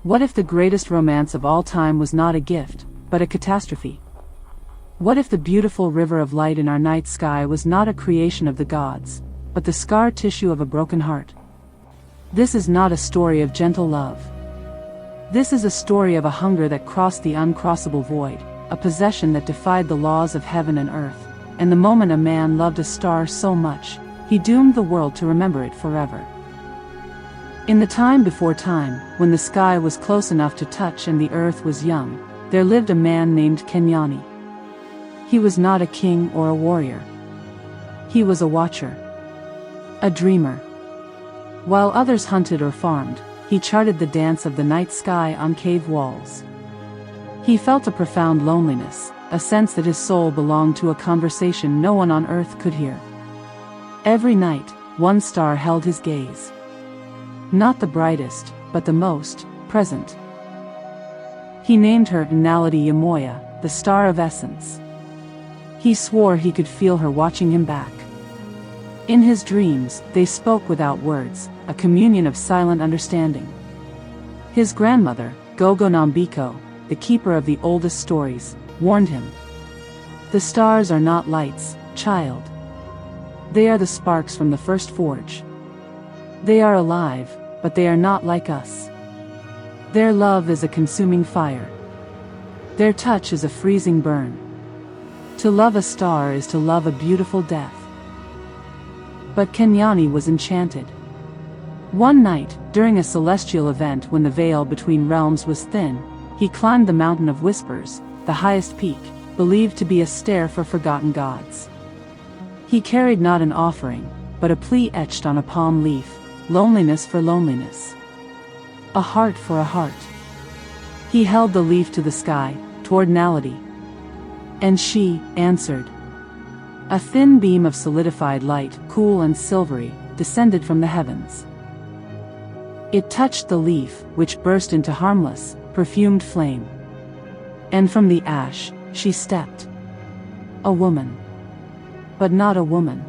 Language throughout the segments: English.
What if the greatest romance of all time was not a gift, but a catastrophe? What if the beautiful river of light in our night sky was not a creation of the gods, but the scar tissue of a broken heart? This is not a story of gentle love. This is a story of a hunger that crossed the uncrossable void, a possession that defied the laws of heaven and earth, and the moment a man loved a star so much, he doomed the world to remember it forever. In the time before time, when the sky was close enough to touch and the earth was young, there lived a man named Kenyani. He was not a king or a warrior. He was a watcher, a dreamer. While others hunted or farmed, he charted the dance of the night sky on cave walls. He felt a profound loneliness, a sense that his soul belonged to a conversation no one on earth could hear. Every night, one star held his gaze. Not the brightest, but the most present. He named her Naledi Moya, the star of essence. He swore he could feel her watching him back. In his dreams, they spoke without words, a communion of silent understanding. His grandmother, Gogo Nambiko, the keeper of the oldest stories, warned him. The stars are not lights, child. They are the sparks from the first forge. They are alive, but they are not like us. Their love is a consuming fire. Their touch is a freezing burn. To love a star is to love a beautiful death. But Kenyani was enchanted. One night, during a celestial event when the veil between realms was thin, he climbed the Mountain of Whispers, the highest peak, believed to be a stair for forgotten gods. He carried not an offering, but a plea etched on a palm leaf, loneliness for loneliness. A heart for a heart. He held the leaf to the sky, toward Naledi. And she answered. A thin beam of solidified light, cool and silvery, descended from the heavens. It touched the leaf, which burst into harmless, perfumed flame. And from the ash, she stepped. A woman. But not a woman.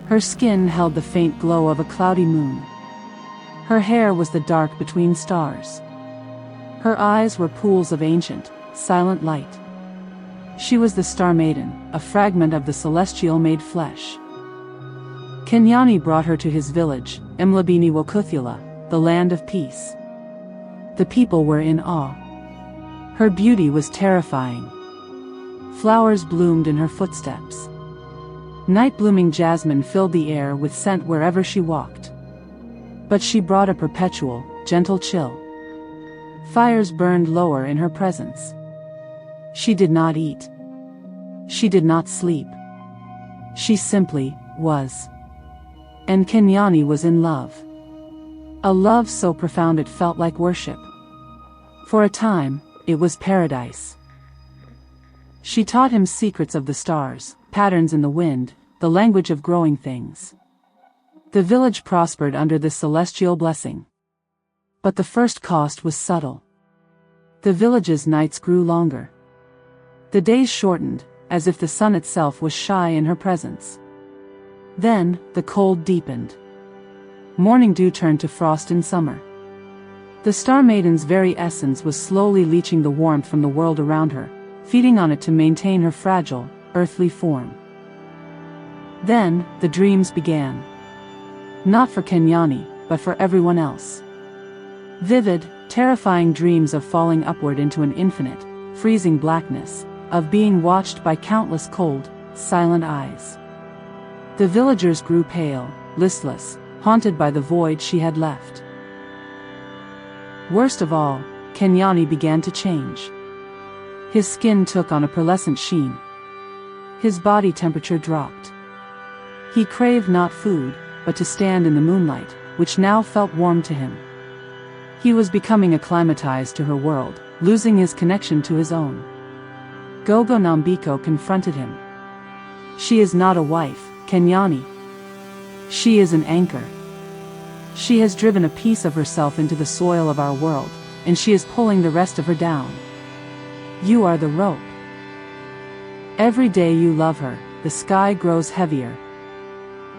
Her skin held the faint glow of a cloudy moon. Her hair was the dark between stars. Her eyes were pools of ancient, silent light. She was the Star-Maiden, a fragment of the celestial made flesh. Kenyani brought her to his village, Mlabini Wakuthula, the land of peace. The people were in awe. Her beauty was terrifying. Flowers bloomed in her footsteps. Night-blooming jasmine filled the air with scent wherever she walked. But she brought a perpetual, gentle chill. Fires burned lower in her presence. She did not eat. She did not sleep. She simply was. And Kenyani was in love. A love so profound it felt like worship. For a time, it was paradise. She taught him secrets of the stars, patterns in the wind, the language of growing things. The village prospered under this celestial blessing. But the first cost was subtle. The village's nights grew longer. The days shortened, as if the sun itself was shy in her presence. Then, the cold deepened. Morning dew turned to frost in summer. The Star-Maiden's very essence was slowly leaching the warmth from the world around her, feeding on it to maintain her fragile, earthly form. Then, the dreams began. Not for Kenyani, but for everyone else. Vivid, terrifying dreams of falling upward into an infinite, freezing blackness, of being watched by countless cold, silent eyes. The villagers grew pale, listless, haunted by the void she had left. Worst of all, Kenyani began to change. His skin took on a pearlescent sheen. His body temperature dropped. He craved not food, but to stand in the moonlight, which now felt warm to him. He was becoming acclimatized to her world, losing his connection to his own. Gogo Nambiko confronted him. She is not a wife, Kenyani. She is an anchor. She has driven a piece of herself into the soil of our world, and she is pulling the rest of her down. You are the rope. Every day you love her, the sky grows heavier.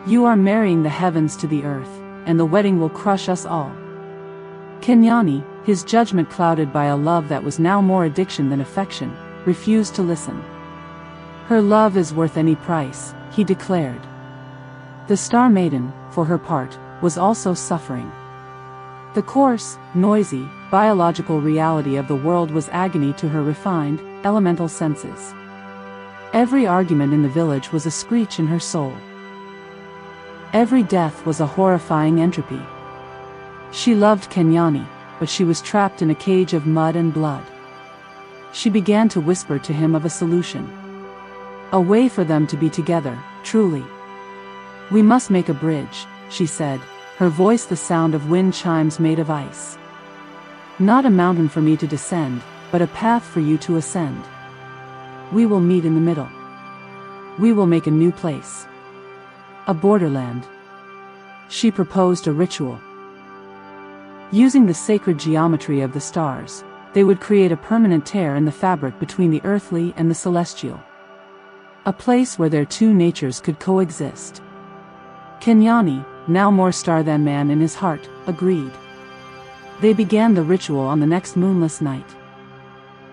You are marrying the heavens to the earth, and the wedding will crush us all. Kenyani, His judgment clouded by a love that was now more addiction than affection, refused to listen. Her love is worth any price, he declared. The Star-Maiden, for her part, was also suffering. The coarse, noisy, biological reality of the world was agony to her refined, elemental senses. Every argument in the village was a screech in her soul. Every death was a horrifying entropy. She loved Kenyani, but she was trapped in a cage of mud and blood. She began to whisper to him of a solution. A way for them to be together, truly. We must make a bridge, she said, her voice the sound of wind chimes made of ice. Not a mountain for me to descend, but a path for you to ascend. We will meet in the middle. We will make a new place. A borderland. She proposed a ritual. Using the sacred geometry of the stars, they would create a permanent tear in the fabric between the earthly and the celestial. A place where their two natures could coexist. Kenyani, now more star than man in his heart, agreed. They began the ritual on the next moonless night.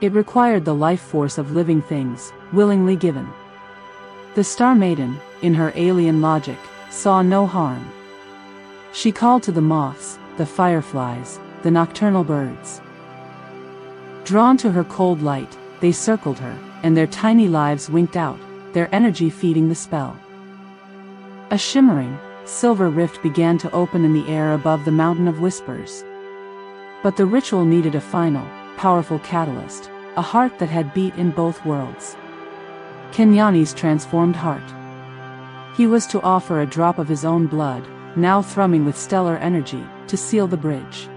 It required the life force of living things, willingly given. The Star-Maiden, in her alien logic, saw no harm. She called to the moths, the fireflies, the nocturnal birds. Drawn to her cold light, they circled her, and their tiny lives winked out, their energy feeding the spell. A shimmering, silver rift began to open in the air above the mountain of whispers. But the ritual needed a final, powerful catalyst, a heart that had beat in both worlds. Kenyani's transformed heart. He was to offer a drop of his own blood, now thrumming with stellar energy, to seal the bridge.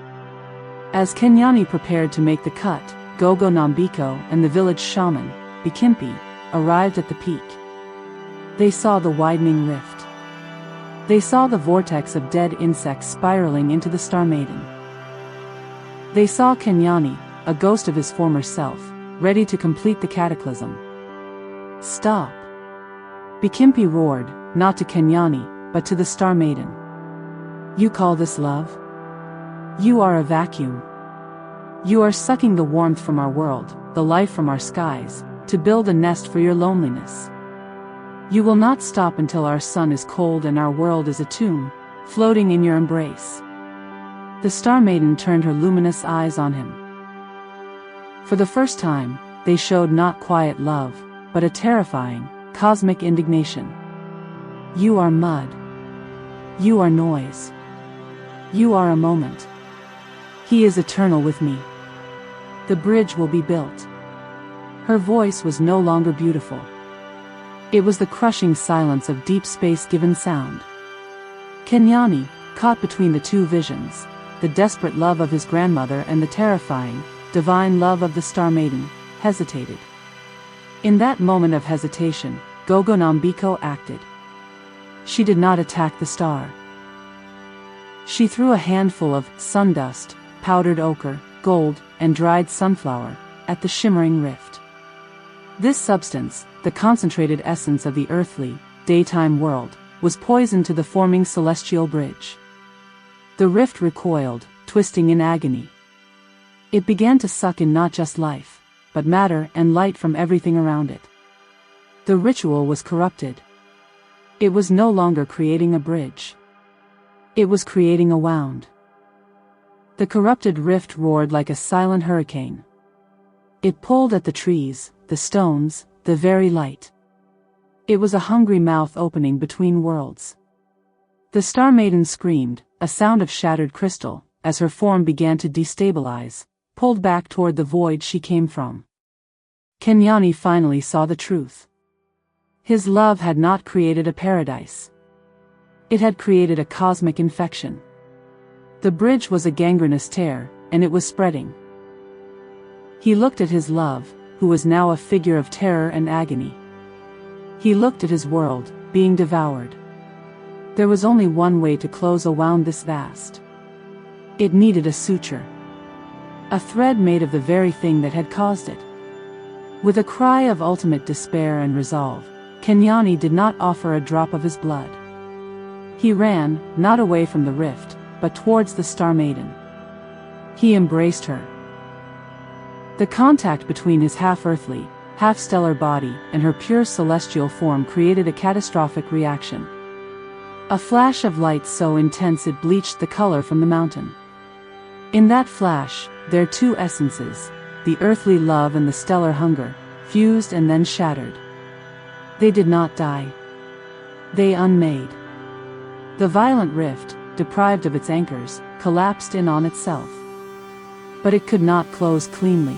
As Kenyani prepared to make the cut, Gogo Nambiko and the village shaman, Bikimpi, arrived at the peak. They saw the widening rift. They saw the vortex of dead insects spiraling into the Star-Maiden. They saw Kenyani, a ghost of his former self, ready to complete the cataclysm. Stop! Bikimpi roared, not to Kenyani, but to the Star-Maiden. You call this love? You are a vacuum. You are sucking the warmth from our world, the life from our skies, to build a nest for your loneliness. You will not stop until our sun is cold and our world is a tomb, floating in your embrace. The Star-Maiden turned her luminous eyes on him. For the first time, they showed not quiet love, but a terrifying, cosmic indignation. You are mud. You are noise. You are a moment. He is eternal with me. The bridge will be built. Her voice was no longer beautiful. It was the crushing silence of deep space-given sound. Kenyani, caught between the two visions, the desperate love of his grandmother and the terrifying, divine love of the Star-Maiden, hesitated. In that moment of hesitation, Gogo Nambiko acted. She did not attack the star. She threw a handful of sun-dust, powdered ochre, gold, and dried sunflower, at the shimmering rift. This substance, the concentrated essence of the earthly, daytime world, was poison to the forming celestial bridge. The rift recoiled, twisting in agony. It began to suck in not just life, but matter and light from everything around it. The ritual was corrupted. It was no longer creating a bridge. It was creating a wound. The corrupted rift roared like a silent hurricane. It pulled at the trees, the stones, the very light. It was a hungry mouth opening between worlds. The Star-Maiden screamed, a sound of shattered crystal, as her form began to destabilize, pulled back toward the void she came from. Kenyani finally saw the truth. His love had not created a paradise. It had created a cosmic infection. The bridge was a gangrenous tear, and it was spreading. He looked at his love, who was now a figure of terror and agony. He looked at his world, being devoured. There was only one way to close a wound this vast. It needed a suture. A thread made of the very thing that had caused it. With a cry of ultimate despair and resolve, Kenyani did not offer a drop of his blood. He ran, not away from the rift, but towards the Star-Maiden. He embraced her. The contact between his half-earthly, half-stellar body and her pure celestial form created a catastrophic reaction. A flash of light so intense it bleached the color from the mountain. In that flash, their two essences, the earthly love and the stellar hunger, fused and then shattered. They did not die. They unmade. The violent rift, deprived of its anchors, collapsed in on itself. But it could not close cleanly.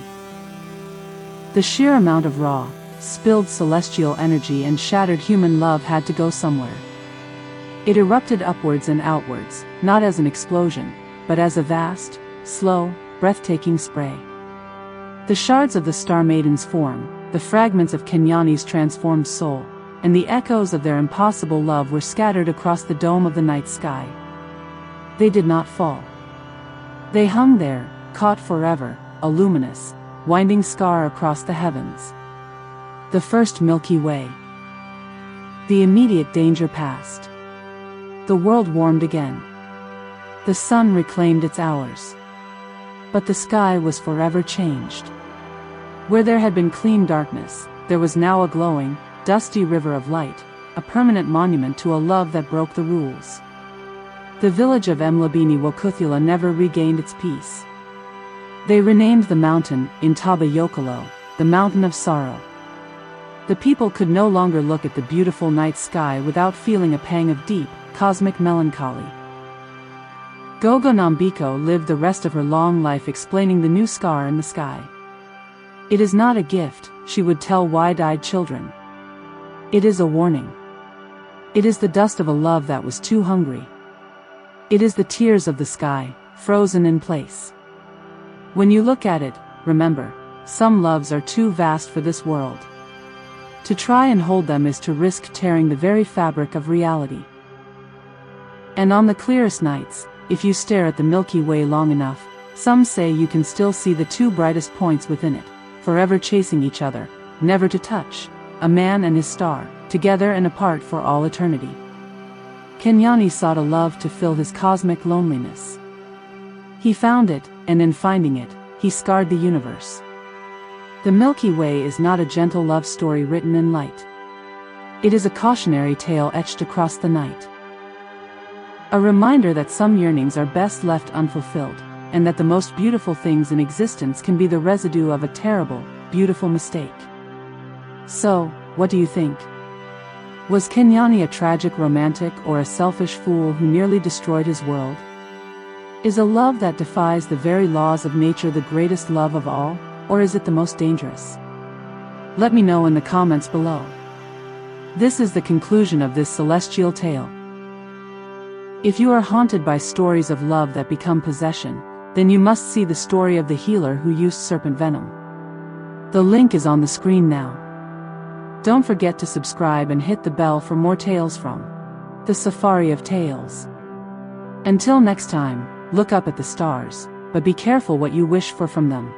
The sheer amount of raw, spilled celestial energy and shattered human love had to go somewhere. It erupted upwards and outwards, not as an explosion, but as a vast, slow, breathtaking spray. The shards of the Star-Maiden's form, the fragments of Kenyani's transformed soul, and the echoes of their impossible love were scattered across the dome of the night sky. They did not fall. They hung there, caught forever, a luminous, winding scar across the heavens. The first Milky Way. The immediate danger passed. The world warmed again. The sun reclaimed its hours. But the sky was forever changed. Where there had been clean darkness, there was now a glowing, dusty river of light, a permanent monument to a love that broke the rules. The village of Mlabini Wakuthula never regained its peace. They renamed the mountain, Intaba Yokolo, the Mountain of Sorrow. The people could no longer look at the beautiful night sky without feeling a pang of deep, cosmic melancholy. Gogo Nambiko lived the rest of her long life explaining the new scar in the sky. It is not a gift, she would tell wide-eyed children. It is a warning. It is the dust of a love that was too hungry. It is the tears of the sky, frozen in place. When you look at it, remember, some loves are too vast for this world. To try and hold them is to risk tearing the very fabric of reality. And on the clearest nights, if you stare at the Milky Way long enough, some say you can still see the two brightest points within it, forever chasing each other, never to touch, a man and his star, together and apart for all eternity. Kenyani sought a love to fill his cosmic loneliness. He found it, and in finding it, he scarred the universe. The Milky Way is not a gentle love story written in light. It is a cautionary tale etched across the night. A reminder that some yearnings are best left unfulfilled, and that the most beautiful things in existence can be the residue of a terrible, beautiful mistake. So, what do you think? Was Kenyani a tragic romantic or a selfish fool who nearly destroyed his world? Is a love that defies the very laws of nature the greatest love of all, or is it the most dangerous? Let me know in the comments below. This is the conclusion of this celestial tale. If you are haunted by stories of love that become possession, then you must see the story of the healer who used serpent venom. The link is on the screen now. Don't forget to subscribe and hit the bell for more tales from the Safari of Tales. Until next time, look up at the stars, but be careful what you wish for from them.